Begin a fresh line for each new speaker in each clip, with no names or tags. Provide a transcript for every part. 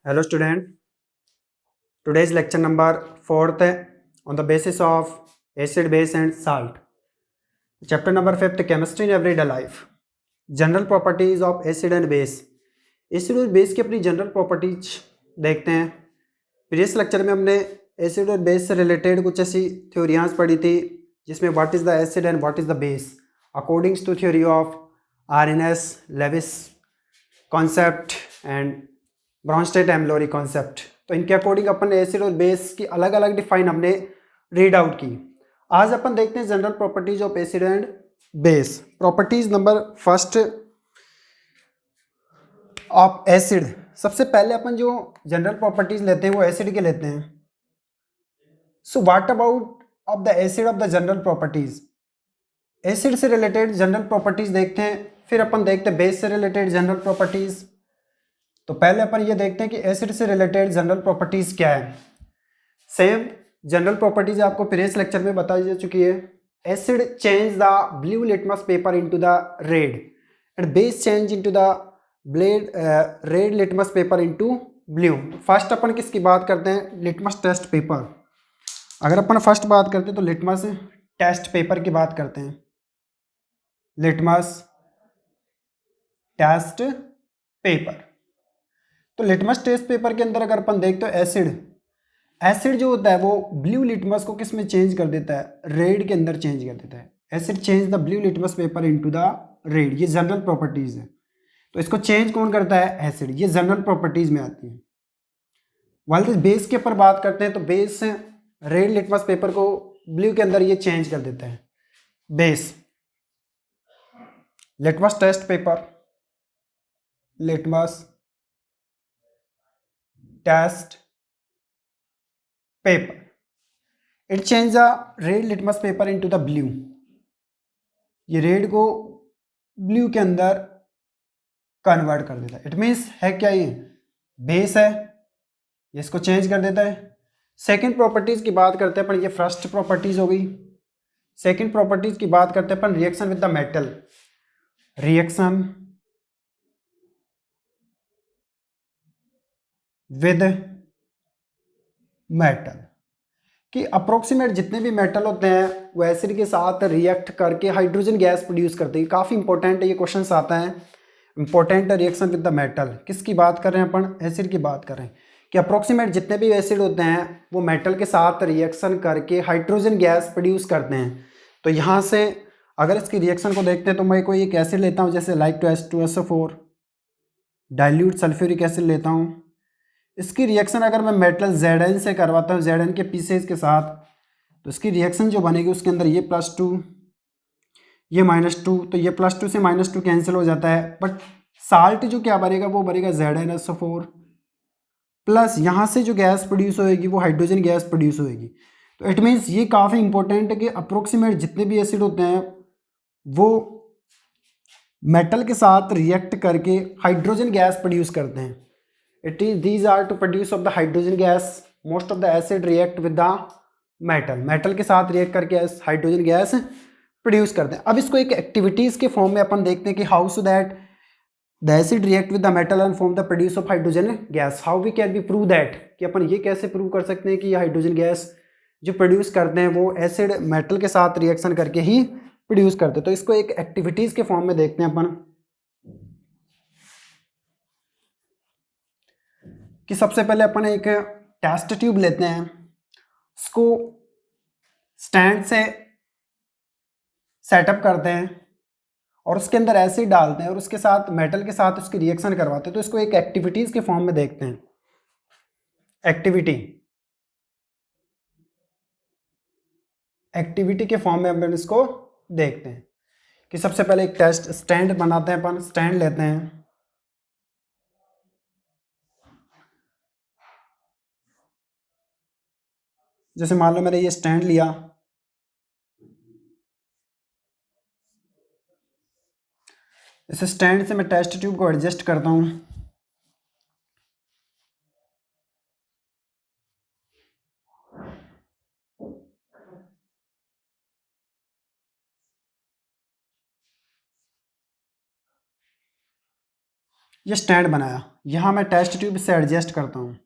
Hello student, today's lecture number 4th on the basis of acid, base and salt. Chapter number 5th chemistry in everyday life. General properties of acid and base. Acid और base की अपनी general properties देखते हैं। Previous lecture में हमने acid और base से related कुछ ऐसी थ्योरियाज पढ़ी थी जिसमें what is the acid and what is the base according to theory of Arrhenius, Lewis concept and Bronsted and Lowry concept. तो इनके अकॉर्डिंग अपन ने एसिड और बेस की अलग अलग डिफाइन हमने रीड आउट की। आज अपन देखते हैं general properties of acid and base. Properties number first of acid. सबसे पहले अपन जो जनरल प्रॉपर्टीज लेते हैं वो एसिड के लेते हैं। So what about of the acid of the general properties. Acid से रिलेटेड जनरल प्रॉपर्टीज देखते हैं, फिर अपन देखते हैं बेस से रिलेटेड जनरल प्रॉपर्टीज। तो पहले अपन ये देखते हैं कि एसिड से रिलेटेड जनरल प्रॉपर्टीज क्या है। सेम जनरल प्रॉपर्टीज आपको प्रीवियस लेक्चर में बताई जा चुकी है। Acid change the blue litmus paper into the red and base change into the red litmus paper into blue. First अपन किसकी बात करते हैं? Litmus test paper. अगर अपन फर्स्ट बात करते हैं तो लिटमस टेस्ट पेपर की बात करते हैं। Litmus test paper. तो लिटमस टेस्ट पेपर के अंदर अगर अपन देखते हो एसिड जो होता है वो ब्लू लिटमस को किस में चेंज कर देता है? रेड के अंदर चेंज कर देता है। Acid change the blue litmus paper into the red. ये जनरल प्रॉपर्टीज है। तो इसको चेंज कौन करता है? एसिड। ये जनरल प्रॉपर्टीज में आती है। वाइल बेस के ऊपर बात करते हैं तो बेस रेड लिटमस पेपर को ब्लू के अंदर ये चेंज कर देता है। Base litmus test paper, litmus test paper, it change the red litmus paper into the blue. ये रेड को ब्लू के अंदर कन्वर्ट कर देता है। इट मीन्स है क्या? ये बेस है, ये इसको चेंज कर देता है। सेकंड प्रॉपर्टीज की बात करते हैं अपन, ये फर्स्ट प्रॉपर्टीज हो गई। सेकंड प्रॉपर्टीज की बात करते हैं अपन reaction with the metal. Reaction with metal कि अप्रोक्सीमेट जितने भी मेटल होते हैं वो एसिड के साथ रिएक्ट करके हाइड्रोजन गैस प्रोड्यूस करते हैं। काफ़ी इंपॉर्टेंट है, ये क्वेश्चन आता है। Important reaction with the metal किसकी बात कर रहे हैं अपन? एसिड की बात कर रहे हैं कि अप्रोक्सीमेट जितने भी एसिड होते हैं वो मेटल के साथ रिएक्शन करके हाइड्रोजन गैस प्रोड्यूस करते हैं। तो यहाँ से अगर इसकी रिएक्शन को देखते हैं तो मैं कोई एक एसिड लेता हूँ जैसे like H2SO4, dilute sulphuric acid लेता हूँ। इसकी रिएक्शन अगर मैं मेटल Zn से करवाता हूँ, Zn के पीसेज के साथ, तो इसकी रिएक्शन जो बनेगी उसके अंदर ये +2 ये -2, तो ये +2 से -2 कैंसिल हो जाता है। बट साल्ट जो क्या बनेगा वो बनेगा ZnSO4 प्लस यहाँ से जो गैस प्रोड्यूस होएगी वो हाइड्रोजन गैस प्रोड्यूस होएगी। तो इट मीन्स ये काफ़ी इंपॉर्टेंट है कि अप्रोक्सीमेट जितने भी एसिड होते हैं वो मेटल के साथ रिएक्ट करके हाइड्रोजन गैस प्रोड्यूस करते हैं। It is these are to produce of the hydrogen gas. Most of the acid react with the metal के साथ रिएक्ट करके हाइड्रोजन गैस प्रोड्यूस करते हैं। अब इसको एक एक्टिविटीज के फॉर्म में अपन देखते हैं कि how so that the acid react with the metal and form the produce of hydrogen gas. How we can be prove that, कि अपन ये कैसे प्रूव कर सकते हैं कि ये हाइड्रोजन गैस जो प्रोड्यूस करते हैं वो एसिड मेटल के साथ रिएक्शन करके ही प्रोड्यूस करते हैं। तो इसको एक एक्टिविटीज के फॉर्म में देखते हैं अपन कि सबसे पहले अपन एक टेस्ट ट्यूब लेते हैं, उसको स्टैंड से सेटअप करते हैं और उसके अंदर एसिड डालते हैं और उसके साथ मेटल के साथ उसकी रिएक्शन करवाते हैं। तो इसको एक एक्टिविटीज के फॉर्म में देखते हैं। एक्टिविटी के फॉर्म में अपन इसको देखते हैं कि सबसे पहले एक टेस्ट स्टैंड बनाते हैं। अपन स्टैंड लेते हैं, जैसे मान लो मैंने ये स्टैंड लिया, इस स्टैंड से मैं टेस्ट ट्यूब को एडजस्ट करता हूँ। ये स्टैंड बनाया, यहाँ मैं टेस्ट ट्यूब से एडजस्ट करता हूँ।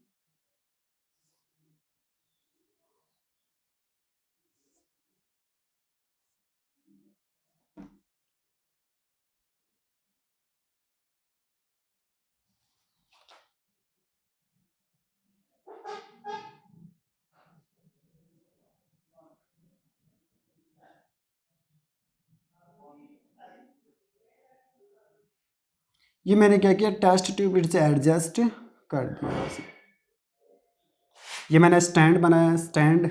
ये मैंने क्या किया, टेस्ट ट्यूब से एडजस्ट कर दिया इसे। ये मैंने स्टैंड बनाया, स्टैंड।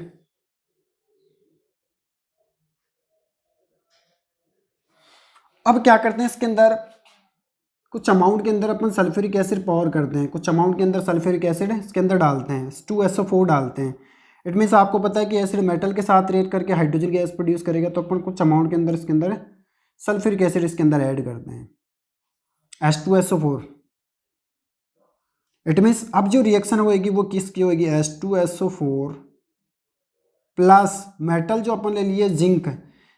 अब क्या करते हैं, इसके अंदर कुछ अमाउंट के अंदर अपन सल्फ्यूरिक एसिड पावर करते हैं, कुछ अमाउंट के अंदर सल्फ्यूरिक एसिड इसके अंदर डालते हैं, 2SO4 डालते हैं। इट मीन्स आपको पता है कि एसिड मेटल के साथ रिएक्ट करके हाइड्रोजन गैस प्रोड्यूस करेगा, तो अपन कुछ अमाउंट के अंदर इसके अंदर सल्फ्यूरिक एसिड इसके अंदर ऐड करते हैं, H2SO4। इट मीन्स अब जो रिएक्शन होएगी वो किसकी होएगी, H2SO4 प्लस मेटल जो अपन ले लिए जिंक,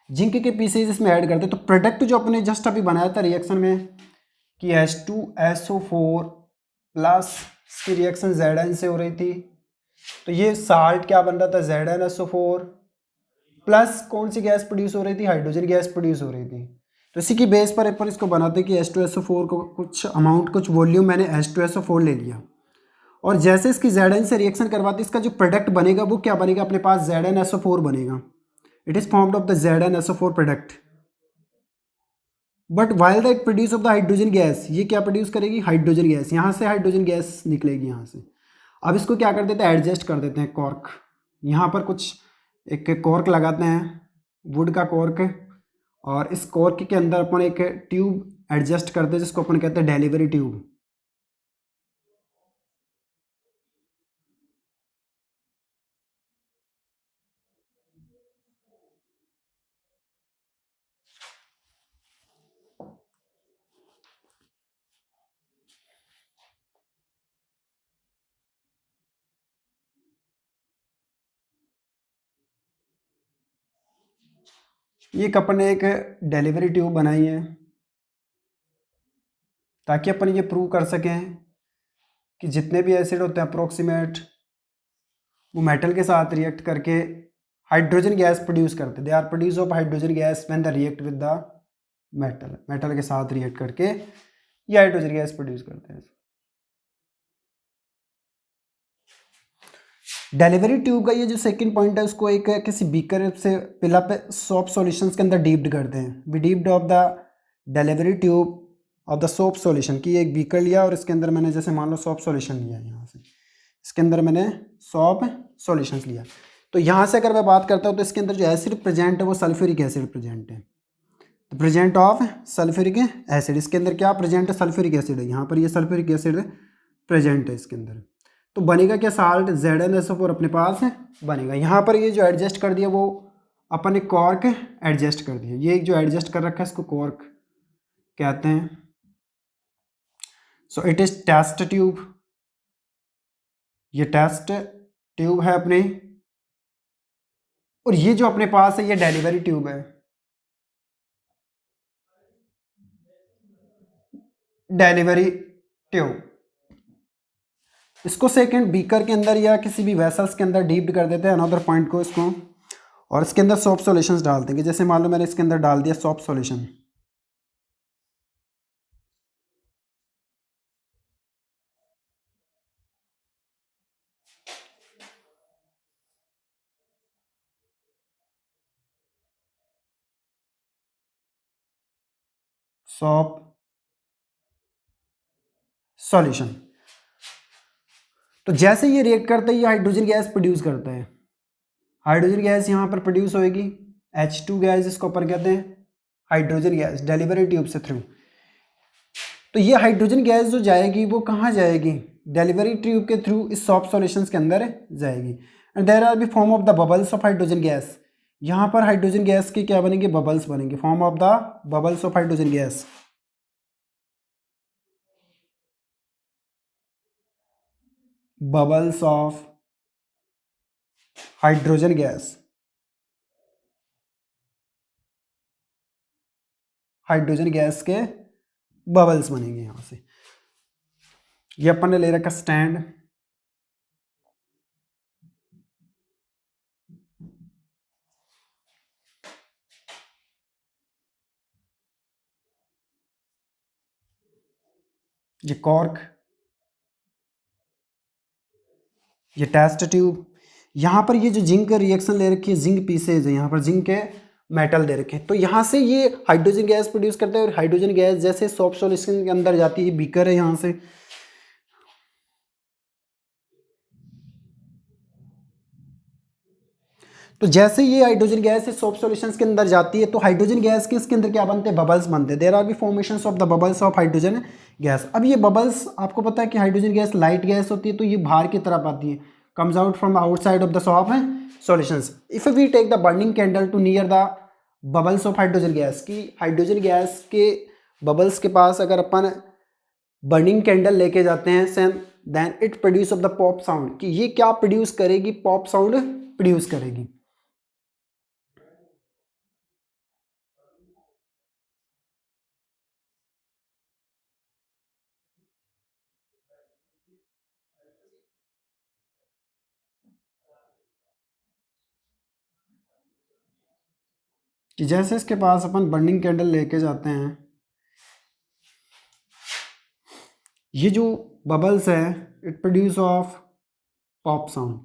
जिंक के पीसेज इसमें ऐड करते हैं। तो प्रोडक्ट जो अपने जस्ट अभी बनाया था रिएक्शन में कि H2SO4 प्लस इसकी रिएक्शन Zn से हो रही थी, तो ये साल्ट क्या बन रहा था, ZnSO4 प्लस कौन सी गैस प्रोड्यूस हो रही थी, हाइड्रोजन गैस प्रोड्यूस हो रही थी। तो इसी की बेस पर अपन इसको बनाते कि H2SO4 को कुछ अमाउंट, कुछ वॉल्यूम मैंने H2SO4 ले लिया, और जैसे इसकी Zn से रिएक्शन करवाते इसका जो प्रोडक्ट बनेगा वो क्या बनेगा, अपने पास ZnSO4 बनेगा। It is formed of the ZnSO4 product. But while the it produce of the hydrogen gas, ये क्या प्रोड्यूस करेगी, हाइड्रोजन गैस, यहाँ से हाइड्रोजन गैस निकलेगी यहाँ से। अब इसको क्या कर देते हैं, एडजस्ट कर देते हैं कॉर्क, यहाँ पर कुछ एक कॉर्क लगाते हैं, वुड का कॉर्क, और इस कॉर्क के अंदर अपन एक ट्यूब एडजस्ट करते हैं जिसको अपन कहते हैं डिलीवरी ट्यूब। ये अपन ने एक डिलीवरी ट्यूब बनाई है ताकि अपन ये प्रूव कर सकें कि जितने भी एसिड होते हैं अप्रोक्सीमेट, वो मेटल के साथ रिएक्ट करके हाइड्रोजन गैस प्रोड्यूस करते हैं। They are produce of hydrogen gas when the react with the metal, metal के साथ रिएक्ट करके ये हाइड्रोजन गैस प्रोड्यूस करते हैं। डिलीवरी ट्यूब का ये जो सेकंड पॉइंट है उसको एक किसी बीकर से पिला पे सोप सॉल्यूशंस के अंदर डीप्ड करते हैं। We dipped of the delivery tube of the soap solution की, एक बीकर लिया और इसके अंदर मैंने जैसे मान लो सोप सॉल्यूशन लिया, यहाँ से इसके अंदर मैंने सोप सॉल्यूशंस लिया। तो यहाँ से अगर मैं बात करता हूँ तो इसके अंदर जो एसिड प्रेजेंट है वो सल्फ्यूरिक एसिड प्रेजेंट है, तो प्रेजेंट ऑफ सल्फ्यूरिक एसिड, इसके अंदर क्या प्रेजेंट है, सल्फ्यूरिक एसिड है, यहाँ पर ये सल्फ्यूरिक एसिड प्रेजेंट है इसके अंदर। तो बनेगा क्या, साल्ट ZnSO4 अपने पास है बनेगा। यहाँ पर ये जो एडजस्ट कर दिया वो अपन ने कॉर्क एडजस्ट कर दिया, ये जो एडजस्ट कर रखा है इसको कॉर्क कहते हैं। So it is test tube, ये टेस्ट ट्यूब है अपने, और ये जो अपने पास है ये डिलीवरी ट्यूब है, डिलीवरी ट्यूब। इसको सेकंड बीकर के अंदर या किसी भी वेसल्स के अंदर डीप्ड कर देते हैं अनदर पॉइंट को इसको, और इसके अंदर सोप सॉल्यूशंस डाल देंगे। जैसे मान लो मैंने इसके अंदर डाल दिया सोप सॉल्यूशन, सोप सॉल्यूशन। तो जैसे ये रिएक्ट करता है ये हाइड्रोजन गैस प्रोड्यूस करता है, हाइड्रोजन गैस यहाँ पर प्रोड्यूस होएगी, H2 गैस इसको ऊपर कहते हैं हाइड्रोजन गैस डिलीवरी ट्यूब से थ्रू। तो ये हाइड्रोजन गैस जो जाएगी वो कहाँ जाएगी, डिलीवरी ट्यूब के थ्रू इस सॉप सॉल्यूशंस के अंदर जाएगी। And there are be form of the bubbles of hydrogen gas, यहाँ पर हाइड्रोजन गैस के क्या बनेंगे, बबल्स बनेंगे, form of the bubbles of hydrogen gas. Bubbles of hydrogen gas, hydrogen gas के बबल्स बनेंगे यहाँ से। ये अपन ने ले रखा स्टैंड, ये कॉर्क, ये टेस्ट ट्यूब। यहाँ पर ये जो जिंक रिएक्शन ले रखी है, जिंक पीसेज है, यहाँ पर जिंक के मेटल दे रखे हैं। तो यहाँ से ये हाइड्रोजन गैस प्रोड्यूस करते हैं और हाइड्रोजन गैस जैसे सॉफ्ट सॉल्यूशन के अंदर जाती है, बीकर है यहाँ से, तो जैसे ये हाइड्रोजन गैस इस सॉफ्ट सॉल्यूशंस के अंदर जाती है तो हाइड्रोजन गैस के इसके अंदर क्या बनते हैं, बबल्स बनते हैं। There are be formations of the bubbles of hydrogen gas. अब ये बबल्स, आपको पता है कि हाइड्रोजन गैस लाइट गैस होती है, तो ये बाहर की तरफ आती है, comes out from outside of the soft solutions. If we take the burning candle to near the bubbles of hydrogen gas, की हाइड्रोजन गैस के बबल्स के पास अगर अपन बर्निंग कैंडल लेके जाते हैं, then it produce of the pop sound, कि ये क्या प्रोड्यूस करेगी, पॉप साउंड प्रोड्यूस करेगी। कि जैसे इसके पास अपन बर्निंग कैंडल लेके जाते हैं, ये जो बबल्स है it produce of pop sound,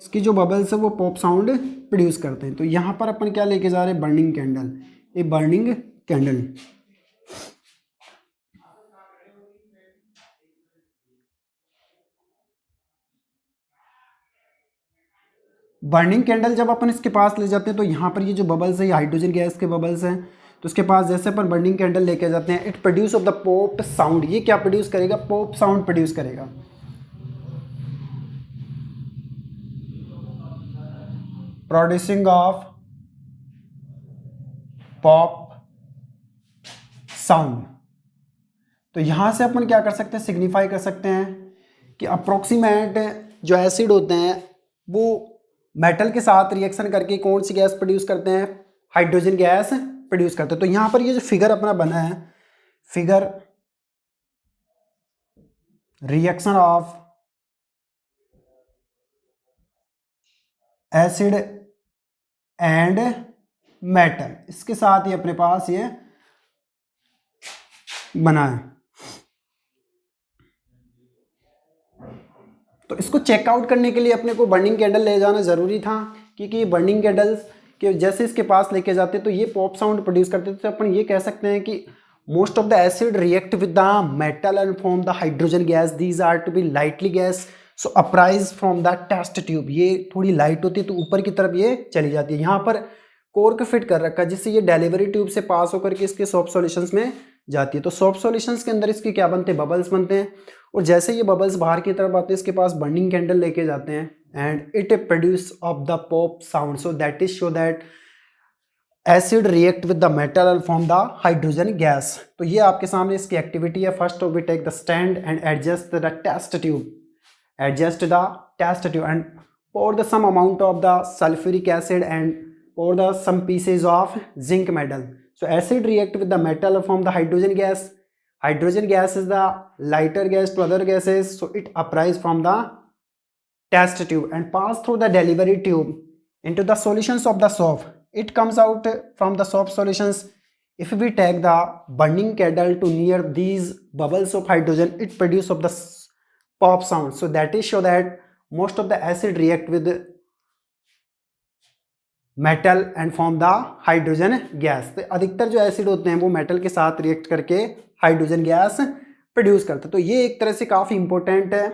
इसकी जो बबल्स है वो पॉप साउंड प्रोड्यूस करते हैं। तो यहाँ पर अपन क्या लेके जा रहे हैं, burning candle, a burning candle. Burning candle जब अपन इसके पास ले जाते हैं तो यहाँ पर ये जो बबल्स है ये हाइड्रोजन गैस के बबल्स हैं, तो उसके पास जैसे अपन बर्निंग कैंडल लेके जाते हैं, it produce of the pop sound, ये क्या प्रोड्यूस करेगा, पॉप साउंड प्रोड्यूस करेगा। Producing of pop sound. तो यहां से अपन क्या कर सकते हैं, सिग्निफाई कर सकते हैं कि अप्रोक्सीमेट जो एसिड होते हैं वो मेटल के साथ रिएक्शन करके कौन सी गैस प्रोड्यूस करते हैं, हाइड्रोजन गैस प्रोड्यूस करते हैं। तो यहां पर ये जो फिगर अपना बना है, figure reaction of acid and metal, इसके साथ ही अपने पास ये बना है। तो इसको चेकआउट करने के लिए अपने को बर्निंग कैंडल ले जाना ज़रूरी था, क्योंकि ये बर्निंग कैंडल्स के जैसे इसके पास लेके जाते तो ये पॉप साउंड प्रोड्यूस करते थे। तो अपन ये कह सकते हैं कि most of the acid react with the metal and form the hydrogen gas, these are to be lightly gas, so uprise from the test tube. ये थोड़ी लाइट होती है तो ऊपर की तरफ ये चली जाती है। यहाँ पर कोर्क फिट कर रखा है जिससे ये डिलीवरी ट्यूब से पास होकर के इसके सॉफ्ट सॉल्यूशंस में जाती है। तो सॉफ्ट सॉल्यूशंस के अंदर इसके क्या बनते हैं, बबल्स बनते हैं, और जैसे ये बबल्स बाहर की तरफ आते हैं इसके पास बर्निंग कैंडल लेके जाते हैं and it produce of the pop sound, so that is show that acid react with the metal and form the hydrogen gas. तो ये आपके सामने इसकी एक्टिविटी है। First we take the stand and adjust the test tube, adjust the test tube and pour the some amount of the sulfuric acid and pour the some pieces of zinc metal. So acid react with the metal form the hydrogen gas. Hydrogen gas is the lighter gas to other gases, so it uprise from the test tube and pass through the delivery tube into the solutions of the soap. It comes out from the soap solutions. If we take the burning candle to near these bubbles of hydrogen, it produce of the pop sound, so that is show that most of the acid react with metal and form the hydrogen gas. तो अधिकतर जो acid होते हैं वो metal के साथ react करके hydrogen gas produce करते हैं। तो ये एक तरह से काफी इंपॉर्टेंट है।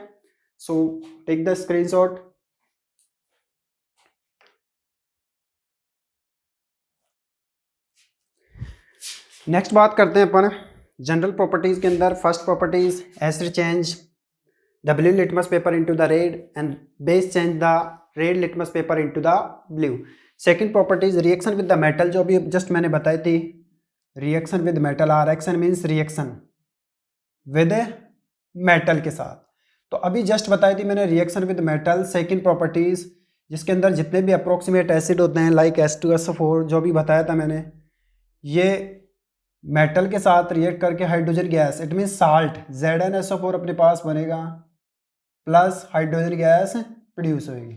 So take the screenshot. Next बात करते हैं अपन जनरल प्रॉपर्टीज के अंदर। First properties, acid change the blue litmus paper into the red and base change the red litmus paper into the blue. Second property is reaction with the metal, जो अभी just मैंने बताई थी, reaction with metal, reaction means reaction with metal के साथ। तो अभी just बताई थी मैंने reaction with metal। second properties जिसके अंदर जितने भी approximate acid होते हैं like H2SO4 जो भी बताया था मैंने, ये मेटल के साथ रिएक्ट करके hydrogen gas, it mean salt ZnSO4 अपने पास बनेगा, प्लस हाइड्रोजन गैस प्रोड्यूस होगी,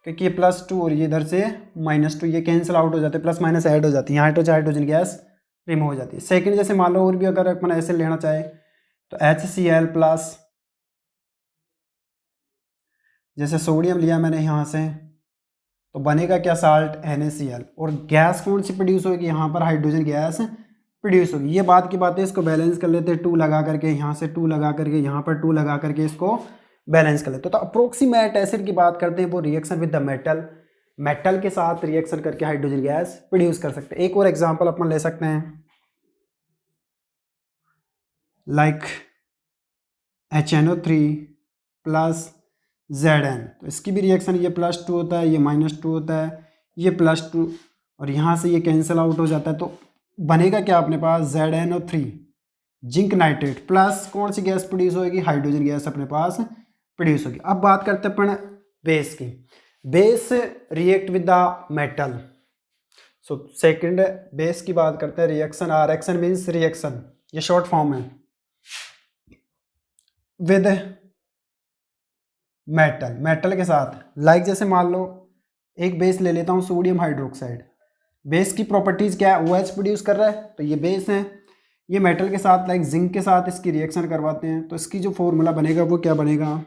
क्योंकि ये +2 और ये इधर से -2 ये कैंसिल आउट हो जाते हैं, प्लस माइनस ऐड हो जाती है, यहाँ हाइड्रोजन गैस रिमूव हो जाती है। सेकंड जैसे मान लो और भी अगर अपन ऐसे लेना चाहे तो HCl प्लस, जैसे सोडियम लिया मैंने यहाँ से तो बनेगा क्या, साल्ट NaCl, और गैस कौन सी प्रोड्यूस होगी, यहाँ पर हाइड्रोजन गैस प्रोड्यूस होगी। ये बात की बात है, इसको बैलेंस कर लेते हैं, 2 लगा करके यहाँ से 2 लगा करके यहाँ पर 2 लगा करके इसको बैलेंस कर लेते हैं। तो अप्रोक्सीमेट एसिड की बात करते हैं, वो रिएक्शन विद द मेटल के साथ रिएक्शन करके हाइड्रोजन गैस प्रोड्यूस कर सकते हैं। एक और एग्जांपल अपन ले सकते हैं, लाइक HNO3 प्लस Zn, तो इसकी भी रिएक्शन ये +2 होता है, ये -2 होता है, ये +2 और यहाँ से ये कैंसिल आउट हो जाता है, तो बनेगा क्या अपने पास ZnO3 जिंक नाइट्रेट प्लस कौन सी गैस प्रोड्यूस होगी, हाइड्रोजन गैस अपने पास प्रोड्यूस होगी। अब बात करते हैं अपन बेस की, base react with the metal. So second base की बात करते हैं, रिएक्शन RXN मीन्स रिएक्शन, ये शॉर्ट फॉर्म है, विद मेटल के साथ, लाइक जैसे मान लो एक बेस ले लेता हूँ सोडियम हाइड्रोक्साइड, बेस की प्रॉपर्टीज क्या है, OH प्रोड्यूस कर रहा है तो ये बेस है, ये मेटल के साथ लाइक जिंक के साथ इसकी रिएक्शन करवाते हैं, तो इसकी जो फॉर्मूला बनेगा वो क्या बनेगा,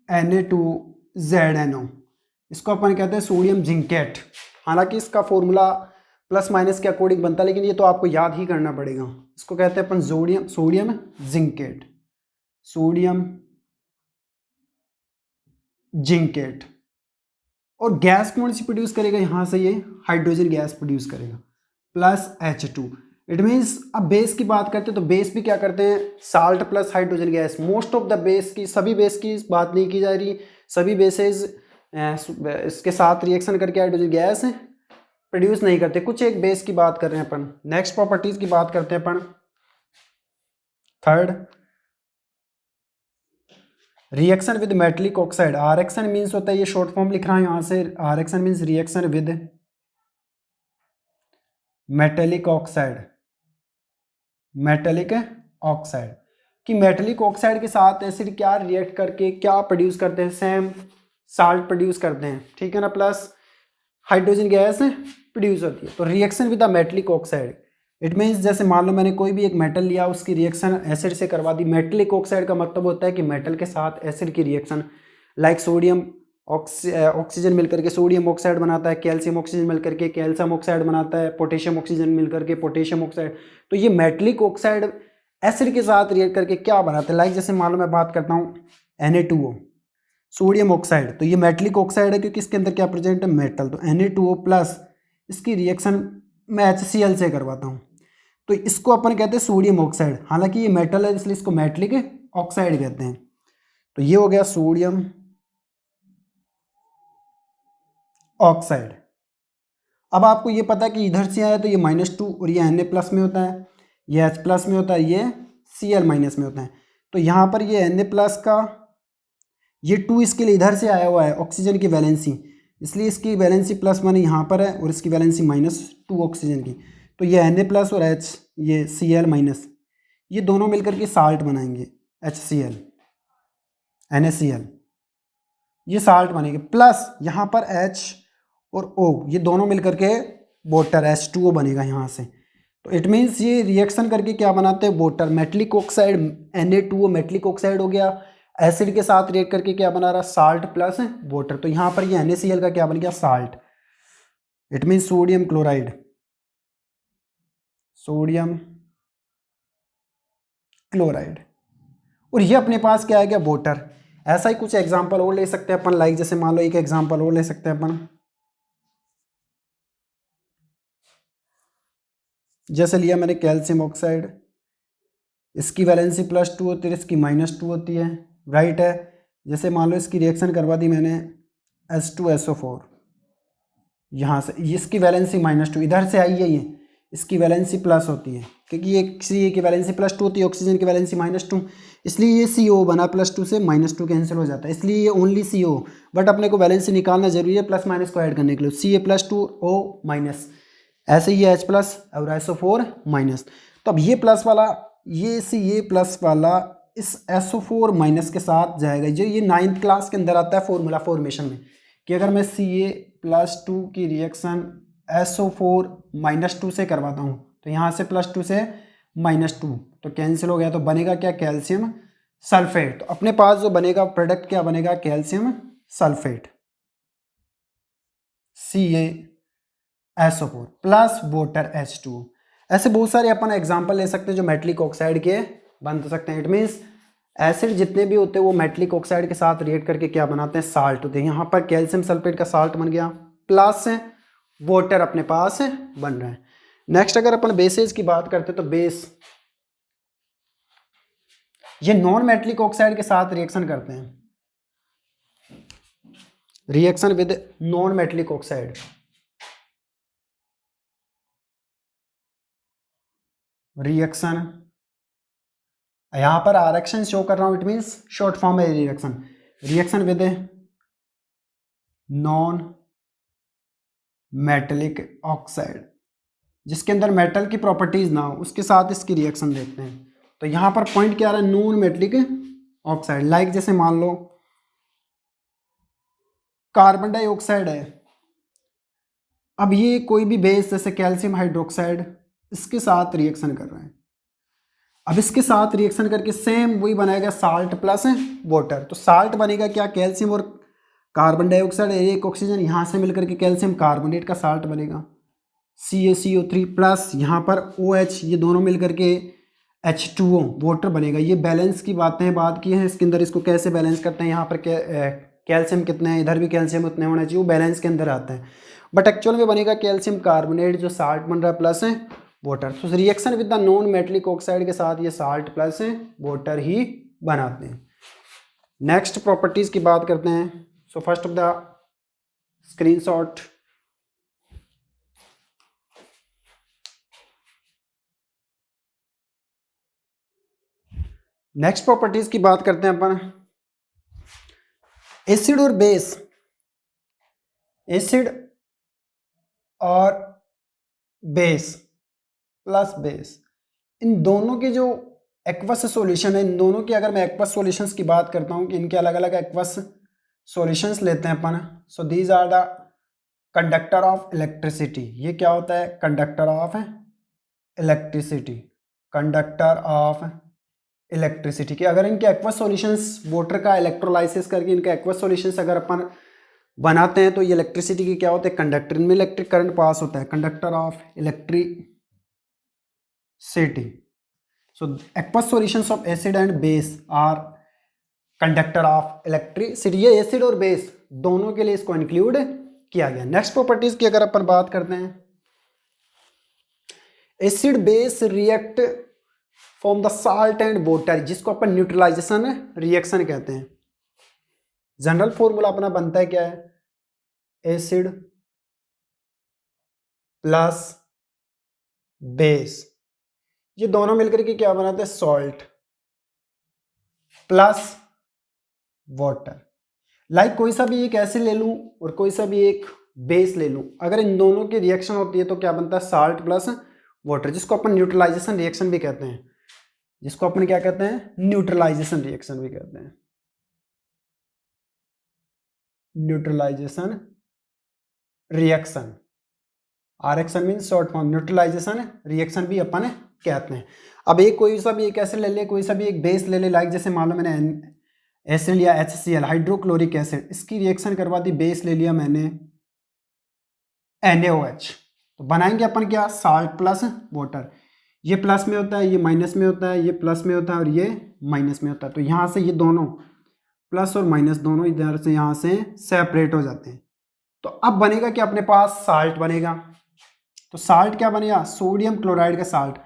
Na2ZNO, इसको अपन कहते हैं सोडियम जिंकेट। हालांकि इसका फॉर्मूला प्लस माइनस के अकॉर्डिंग बनता है, लेकिन ये तो आपको याद ही करना पड़ेगा। इसको कहते हैं अपन सोडियम जिंकेट, सोडियम जिंकेट। और गैस कौन सी प्रोड्यूस करेगा, यहाँ से ये हाइड्रोजन गैस प्रोड्यूस करेगा प्लस H2। इट मीन्स अब बेस की बात करते हैं तो बेस भी क्या करते हैं, salt plus hydrogen gas. Most of the base की, सभी बेस की बात नहीं की जा रही, सभी बेसेस इसके साथ रिएक्शन करके हाइड्रोजन गैस प्रोड्यूस नहीं करते, कुछ एक बेस की बात कर रहे हैं अपन। नेक्स्ट प्रॉपर्टीज की बात करते हैं अपन, third reaction with metallic oxide, RXN means होता है, ये शॉर्ट फॉर्म लिख रहा है यहाँ से, RXN means reaction with metallic oxide, metallic oxide कि मेटेलिक ऑक्साइड के साथ एसिड क्या रिएक्ट करके क्या प्रोड्यूस करते हैं, सेम साल्ट प्रोड्यूस करते हैं, ठीक है ना, प्लस हाइड्रोजन गैस प्रोड्यूस होती है। तो reaction with the metallic oxide, it means जैसे मान लो मैंने कोई भी एक मेटल लिया, उसकी रिएक्शन एसिड से करवा दी। मेटलिक ऑक्साइड का मतलब होता है कि मेटल के साथ एसिड की रिएक्शन, लाइक सोडियम ऑक्सीजन मिलकर के सोडियम ऑक्साइड बनाता है, कैल्शियम ऑक्सीजन मिलकर के कैल्शियम ऑक्साइड बनाता है, पोटेशियम ऑक्सीजन मिलकर के पोटेशियम ऑक्साइड। तो ये मेटलिक ऑक्साइड एसिड के साथ रिएक्ट करके क्या बनाते हैं, लाइक जैसे मान लो मैं बात करता हूँ Na2O सोडियम ऑक्साइड, तो ये मेटलिक ऑक्साइड है क्योंकि इसके अंदर क्या प्रेजेंट है, मेटल। तो Na2O प्लस इसकी रिएक्शन मैं HCl से करवाता हूँ, तो इसको अपन कहते हैं सोडियम ऑक्साइड। हालांकि ये मेटल है इसलिए इसको मेटलिक ऑक्साइड कहते हैं। तो ये हो गया सोडियम ऑक्साइड। अब आपको ये पता है कि इधर से आया तो ये -2 और ये Na+ में होता है, ये H+ में होता है, ये Cl- में होता है। तो यहाँ पर ये Na+ का ये 2 इसके लिए इधर से आया हुआ है, ऑक्सीजन की वैलेंसी, इसलिए इसकी वैलेंसी +1 यहाँ पर है और इसकी वैलेंसी -2 ऑक्सीजन की। तो ये Na+ और H, ये Cl-, ये दोनों मिलकर के साल्ट बनाएंगे, HCl NaCl, ये साल्ट बनेंगे, प्लस यहाँ पर H और O ये दोनों मिलकर के वाटर H2O बनेगा यहाँ से। तो इट मीन्स ये रिएक्शन करके क्या बनाते हैं, water. Metallic oxide Na2O metallic oxide हो गया, एसिड के साथ रिएक्ट करके क्या बना रहा, साल्ट प्लस वाटर। तो यहाँ पर ये NaCl का क्या बन गया, salt. It means sodium chloride, sodium chloride. और ये अपने पास क्या आ गया, वाटर। ऐसा ही कुछ एग्जांपल और ले सकते हैं अपन, लाइक जैसे मान लो एक एग्जांपल और ले सकते हैं अपन, जैसे लिया मैंने कैल्शियम ऑक्साइड, इसकी वैलेंसी +2 होती है, इसकी -2 होती है, राइट है। जैसे मान लो इसकी रिएक्शन करवा दी मैंने H2SO4 यहाँ से, इसकी वैलेंसी -2 इधर से आई है, इसकी वैलेंसी प्लस होती है, क्योंकि ये सी की वैलेंसी +2 होती है, ऑक्सीजन की वैलेंसी -2, इसलिए ये CO बना, +2 से -2 कैंसिल हो जाता है, इसलिए ये ओनली CO। बट अपने को वैलेंसी निकालना जरूरी है प्लस माइनस को ऐड करने के लिए, Ca+2O-, ऐसे ही H+ और SO4-। तो अब ये प्लस वाला, ये प्लस वाला इस SO4- के साथ जाएगा, जो ये 9th क्लास के अंदर आता है फॉर्मूला फॉर्मेशन में, कि अगर मैं Ca+2 की रिएक्शन SO4-2 से करवाता हूँ तो यहाँ से +2 से -2 तो कैंसिल हो गया, तो बनेगा क्या, कैल्शियम सल्फेट। तो अपने पास जो बनेगा प्रोडक्ट क्या बनेगा, calcium sulphate CaSO4 plus water H2O। ऐसे बहुत सारे अपन एग्जांपल ले सकते हैं जो मेटलिक ऑक्साइड के बन सकते हैं। इट मीन्स एसिड जितने भी होते हैं वो मेटलिक ऑक्साइड के साथ रिएक्ट करके क्या बनाते हैं, साल्ट होते हैं। यहाँ पर कैल्शियम सल्फेट का साल्ट बन गया, प्लस वाटर अपने पास बन रहा है। नेक्स्ट अगर अपन बेसेस की बात करते हैं तो बेस ये नॉन मेटलिक ऑक्साइड के साथ रिएक्शन करते हैं, reaction with non metallic oxide. Reaction यहां पर आरएक्शन शो कर रहा हूं, इट मींस शॉर्ट फॉर्म है reaction. Reaction with non metallic oxide, जिसके अंदर मेटल की प्रॉपर्टीज ना हो, उसके साथ इसकी रिएक्शन देखते हैं। तो यहां पर पॉइंट क्या आ रहा है, नॉन मेटलिक ऑक्साइड। लाइक जैसे मान लो कार्बन डाइऑक्साइड है, अब ये कोई भी बेस जैसे कैल्शियम हाइड्रोक्साइड इसके साथ रिएक्शन कर रहा है। अब इसके साथ रिएक्शन करके सेम वही बनाएगा साल्ट प्लस वाटर। तो साल्ट बनेगा क्या, कैल्शियम और कार्बन डाइऑक्साइड, एक ऑक्सीजन यहाँ से मिलकर के कैल्शियम कार्बोनेट का साल्ट बनेगा CaCO3 प्लस यहाँ पर OH, ये दोनों मिलकर के H2O वाटर बनेगा। ये बैलेंस की बात की हैं इसके अंदर, इसको कैसे बैलेंस करते हैं, यहाँ पर कैल्शियम कितने हैं, इधर भी कैल्शियम उतने होना चाहिए, वो बैलेंस के अंदर आता है। बट एक्चुअल में बनेगा कैल्शियम कार्बोनेट जो साल्ट बन रहा है प्लस वाटर। तो reaction with the non metallic oxide के साथ ये साल्ट प्लस वाटर ही बनाते हैं। नेक्स्ट प्रॉपर्टीज की बात करते हैं। So first of the screenshot, next properties की बात करते हैं अपन। एसिड और बेस, एसिड और बेस प्लस बेस, इन दोनों के जो एक्वस सॉल्यूशन है, इन दोनों की अगर मैं एक्वस सॉल्यूशंस की बात करता हूं कि इनके अलग अलग एक्वस सॉल्यूशंस लेते हैं अपन। So these are the conductor of electricity. ये क्या होता है, conductor of electricity, conductor of electricity की अगर इनके एक्वस सॉल्यूशंस वाटर का इलेक्ट्रोलाइसिस करके इनके एक्वस सॉल्यूशंस अगर अपन बनाते हैं तो ये इलेक्ट्रिसिटी की क्या होते हैं, कंडक्टर, इनमें इलेक्ट्रिक करंट पास होता है, conductor of electricity. So aqueous solutions of acid and base are conductor of electricity. ये एसिड और बेस दोनों के लिए इसको इंक्लूड किया गया। नेक्स्ट प्रॉपर्टीज की अगर अपन बात करते हैं, acid base react form the salt and water, जिसको अपन न्यूट्रलाइजेशन रिएक्शन कहते हैं। जनरल फॉर्मूला अपना बनता है क्या है, एसिड प्लस बेस, ये दोनों मिलकर के क्या बनाते हैं, सॉल्ट प्लस वाटर। लाइक कोई सा भी एक एसिड ले लूं और कोई सा भी एक बेस ले लूं, अगर इन दोनों की रिएक्शन होती है तो क्या बनता है, साल्ट प्लस वाटर, जिसको अपन न्यूट्रलाइजेशन रिएक्शन भी कहते हैं, जिसको अपन क्या कहते हैं, न्यूट्रलाइजेशन रिएक्शन भी कहते हैं। Neutralisation reaction, reaction mean short form, neutralisation reaction भी अपन कहते हैं। अब एक कोई सा भी एक एसिड ले ले, कोई सा भी एक बेस ले ले, लाइक जैसे मान लो मैंने एसिड लिया HCl हाइड्रोक्लोरिक एसिड, इसकी रिएक्शन करवा दी, बेस ले लिया मैंने NaOH, तो बनाएंगे अपन क्या, साल्ट प्लस वाटर। ये प्लस में होता है, ये माइनस में होता है, ये प्लस में होता है और ये माइनस में होता है। तो यहाँ से ये दोनों प्लस और माइनस दोनों इधर से यहाँ से सेपरेट हो जाते हैं। तो अब बनेगा कि अपने पास साल्ट बनेगा। तो साल्ट क्या बनेगा, सोडियम क्लोराइड का साल्ट,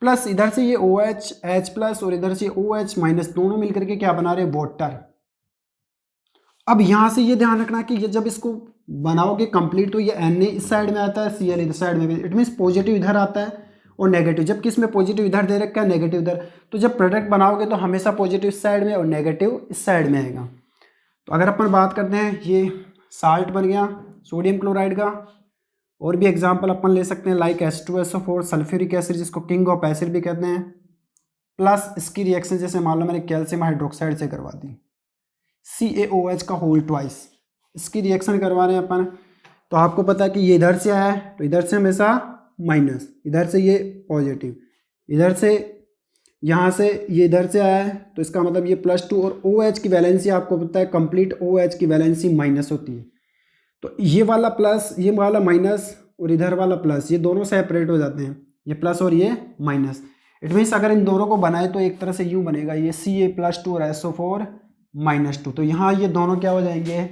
प्लस इधर से ये OH H+ और इधर से OH- दोनों मिलकर के क्या बना रहे हैं, वाटर। अब यहाँ से ये ध्यान रखना कि ये जब इसको बनाओगे कंप्लीट तो ये Na इस साइड में आता है, Cl इस साइड में भी, इट मीन्स पॉजिटिव इधर आता है और नेगेटिव, जबकि इसमें पॉजिटिव इधर दे रखा है, नेगेटिव इधर। तो जब प्रोडक्ट बनाओगे तो हमेशा पॉजिटिव इस साइड में और नेगेटिव इस साइड में आएगा। तो अगर अपन बात करते हैं, ये साल्ट बन गया सोडियम क्लोराइड का। और भी एग्जाम्पल अपन ले सकते हैं लाइक H2SO4 सल्फ्यूरिक एसिड, जिसको किंग ऑफ एसिड भी कहते हैं, प्लस इसकी रिएक्शन जैसे मान लो मैंने कैल्शियम हाइड्रोक्साइड से करवा दी, CaOH का होल ट्वाइस, इसकी रिएक्शन करवा रहे हैं अपन। तो आपको पता है कि ये इधर से आया है तो इधर से हमेशा माइनस, इधर से ये पॉजिटिव, इधर से यहाँ से ये इधर से आया है तो इसका मतलब ये +2, और OH की वैलेंसी आपको पता है कंप्लीट OH की वैलेंसी माइनस होती है। तो ये वाला प्लस, ये वाला माइनस और इधर वाला प्लस, ये दोनों सेपरेट हो जाते हैं, ये प्लस और ये माइनस। इट मीन्स अगर इन दोनों को बनाए तो एक तरह से यूँ बनेगा, ये Ca+2 और SO4 -2। तो यहाँ ये दोनों क्या हो जाएंगे,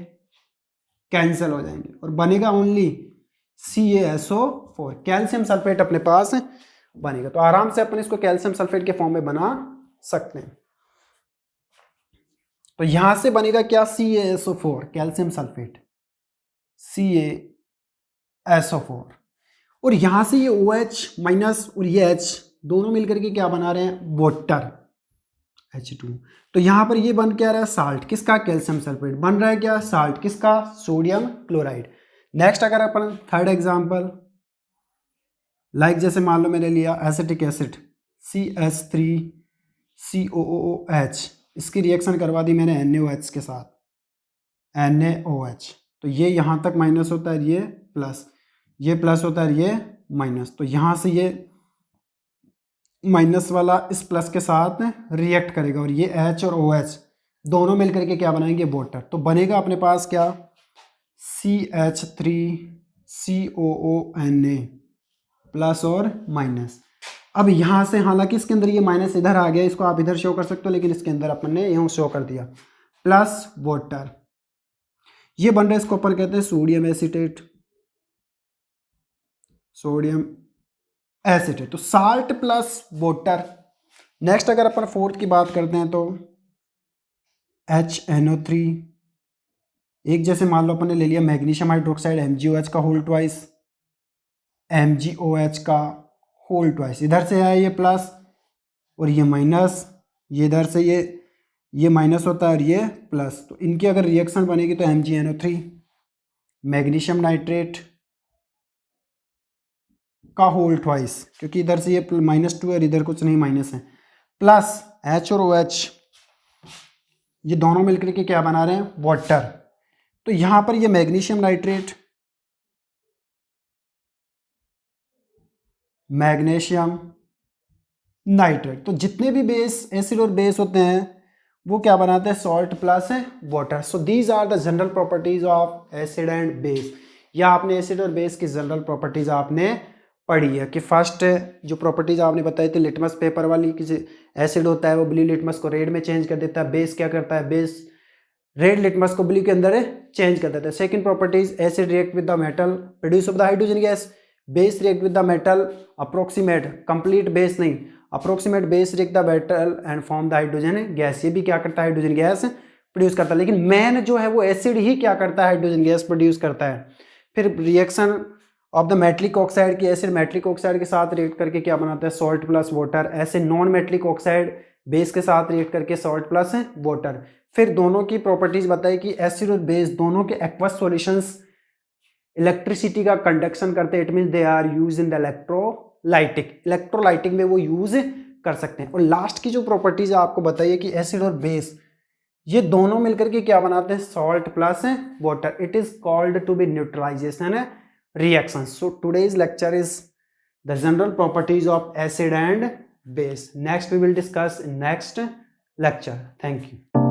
कैंसिल हो जाएंगे और बनेगा ओनली CaSO4, कैल्शियम सल्फेट अपने पास बनेगा। तो आराम से अपन इसको कैल्शियम सल्फेट के फॉर्म में बना सकते हैं। तो यहां से बनेगा क्या, CaSO4 कैल्शियम सल्फेट, CaSO4, और यहां से ये OH माइनस और ये H दोनों मिलकर के क्या बना रहे हैं, वाटर, H2। तो यहां पर ये बन क्या रहा है, साल्ट, किसका, कैल्शियम सल्फेट, बन रहा है क्या, साल्ट, किसका, सोडियम क्लोराइड। नेक्स्ट अगर अपन थर्ड एग्जांपल लाइक जैसे मान लो मैंने लिया एसिटिक एसिड CH3COOH, इसकी रिएक्शन करवा दी मैंने NaOH के साथ, NaOH। तो ये यहाँ तक माइनस होता है, ये प्लस होता है, ये माइनस। तो यहाँ से ये माइनस वाला इस प्लस के साथ रिएक्ट करेगा और ये H और OH दोनों मिलकर के क्या बनाएंगे, वाटर। तो बनेगा अपने पास क्या, CH3COONA प्लस और माइनस। अब यहाँ से हालांकि इसके अंदर ये माइनस इधर आ गया, इसको आप इधर शो कर सकते हो, लेकिन इसके अंदर अपन ने यूँ शो कर दिया, प्लस वाटर, ये बन रहा है, इसको अपन कहते हैं सोडियम एसीटेट, सोडियम एसीटेट। तो साल्ट प्लस वाटर। नेक्स्ट अगर अपन फोर्थ की बात करते हैं तो HNO3, एक जैसे मान लो अपन ने ले लिया मैग्नीशियम हाइड्रोक्साइड MgOH का होल ट्वाइस, MgOH का होल ट्वाइस, इधर से आया ये प्लस और ये माइनस, ये इधर से ये माइनस होता है और ये प्लस। तो इनकी अगर रिएक्शन बनेगी तो MgNO3 मैग्नीशियम नाइट्रेट का होल ट्वाइस, क्योंकि इधर से ये -2 और इधर कुछ नहीं माइनस है, प्लस H और OH, ये दोनों मिलकर के क्या बना रहे हैं, वाटर। तो यहां पर ये मैग्नीशियम नाइट्रेट, तो जितने भी बेस, एसिड और बेस होते हैं वो क्या बनाते हैं, salt plus water. So these are the general properties of acid and base. या आपने एसिड और बेस की जनरल प्रॉपर्टीज आपने पढ़ी है कि फर्स्ट जो प्रॉपर्टीज आपने बताई थी लिटमस पेपर वाली, किसी एसिड होता है वो ब्लू लिटमस को रेड में चेंज कर देता है, बेस क्या करता है, बेस रेड लिटमस को ब्लू के अंदर चेंज कर देता है। Second properties, acid react with the metal produce of the hydrogen gas, base react with the metal approximate, complete base नहीं, approximate base react the metal and form the hydrogen gas. ये भी क्या करता है, hydrogen gas produce करता है। लेकिन main जो है वो एसिड ही क्या करता है, हाइड्रोजन गैस प्रोड्यूस करता है। फिर reaction of the metallic oxide की एसिड मेटलिक ऑक्साइड के साथ रिएक्ट करके क्या बनाता है, सॉल्ट प्लस वाटर। ऐसे नॉन मेटलिक ऑक्साइड बेस के साथ रिएक्ट करके सॉल्ट प्लस वाटर। फिर दोनों की प्रॉपर्टीज बताई कि एसिड और बेस दोनों के एक्वस सॉल्यूशंस इलेक्ट्रिसिटी का कंडक्शन करते हैं, it mean they are use in the electrolytic में वो यूज कर सकते हैं। और लास्ट की जो प्रॉपर्टीज आपको बताइए कि एसिड और बेस ये दोनों मिलकर के क्या बनाते हैं, salt plus water. It is called to be neutralization reactions. So today's lecture is the general properties of acid and base. Next we will discuss in next lecture. Thank you.